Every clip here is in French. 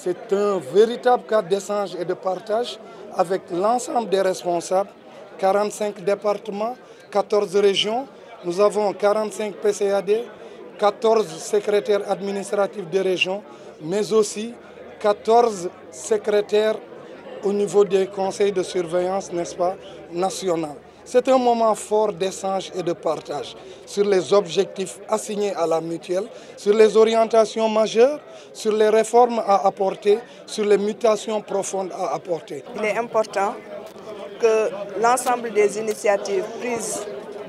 C'est un véritable cadre d'échange et de partage avec l'ensemble des responsables, 45 départements, 14 régions. Nous avons 45 PCAD, 14 secrétaires administratifs de région, mais aussi 14 secrétaires au niveau des conseils de surveillance, n'est-ce pas, national. C'est un moment fort d'échange et de partage sur les objectifs assignés à la mutuelle, sur les orientations majeures, sur les réformes à apporter, sur les mutations profondes à apporter. Il est important que l'ensemble des initiatives prises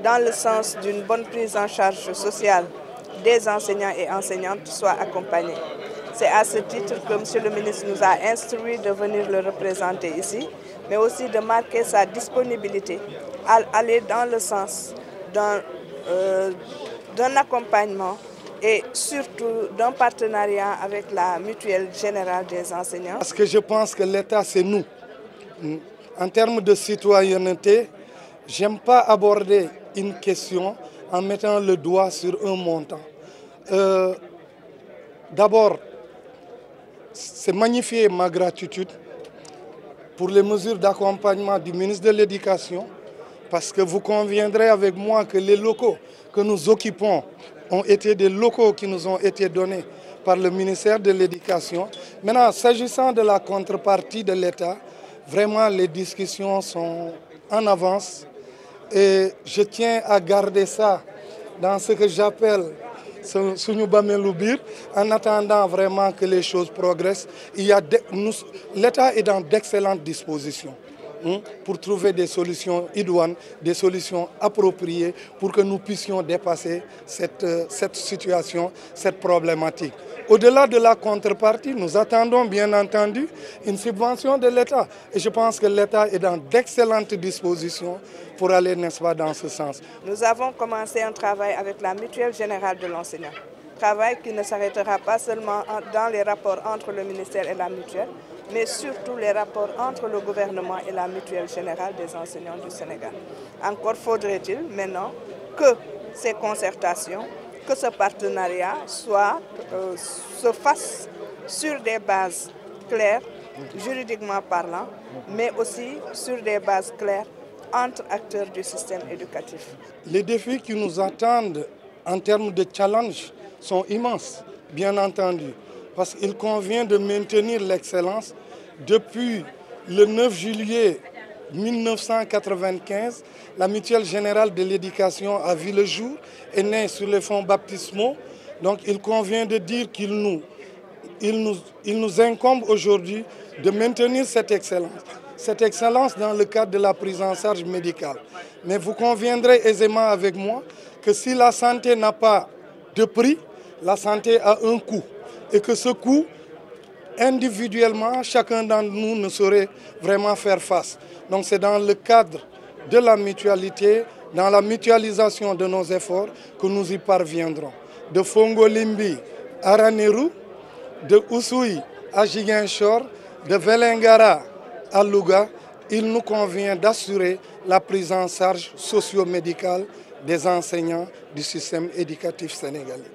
dans le sens d'une bonne prise en charge sociale des enseignants et enseignantes soient accompagnées. C'est à ce titre que M. le ministre nous a instruit de venir le représenter ici, mais aussi de marquer sa disponibilité à aller dans le sens d'un accompagnement et surtout d'un partenariat avec la mutuelle générale des enseignants. Parce que je pense que l'État, c'est nous. En termes de citoyenneté, je n'aime pas aborder une question en mettant le doigt sur un montant. D'abord, c'est magnifier ma gratitude pour les mesures d'accompagnement du ministre de l'Éducation, parce que vous conviendrez avec moi que les locaux que nous occupons ont été des locaux qui nous ont été donnés par le ministère de l'Éducation. Maintenant, s'agissant de la contrepartie de l'État, vraiment les discussions sont en avance et je tiens à garder ça dans ce que j'appelle en attendant vraiment que les choses progressent. L'État est dans d'excellentes dispositions pour trouver des solutions idoines, des solutions appropriées pour que nous puissions dépasser cette situation, cette problématique. Au-delà de la contrepartie, nous attendons bien entendu une subvention de l'État. Et je pense que l'État est dans d'excellentes dispositions pour aller, n'est-ce pas, dans ce sens. Nous avons commencé un travail avec la mutuelle générale de l'enseignant. Travail qui ne s'arrêtera pas seulement dans les rapports entre le ministère et la mutuelle, mais surtout les rapports entre le gouvernement et la mutuelle générale des enseignants du Sénégal. Encore faudrait-il maintenant que ces concertations, que ce partenariat se fasse sur des bases claires, juridiquement parlant, mais aussi sur des bases claires entre acteurs du système éducatif. Les défis qui nous attendent en termes de challenge sont immenses, bien entendu, parce qu'il convient de maintenir l'excellence. Depuis le 9 juillet 1995, la mutuelle générale de l'éducation a vu le jour, est née sur les fonds baptismaux. Donc il convient de dire qu'il nous incombe aujourd'hui de maintenir cette excellence dans le cadre de la prise en charge médicale. Mais vous conviendrez aisément avec moi que si la santé n'a pas de prix, la santé a un coût. Et que ce coût, individuellement, chacun d'entre nous ne saurait vraiment faire face. Donc c'est dans le cadre de la mutualité, dans la mutualisation de nos efforts que nous y parviendrons. De Fongolimbi à Ranérou, de Oussouye à Ziguinchor, de Vélingara à Louga, il nous convient d'assurer la prise en charge socio-médicale des enseignants du système éducatif sénégalais.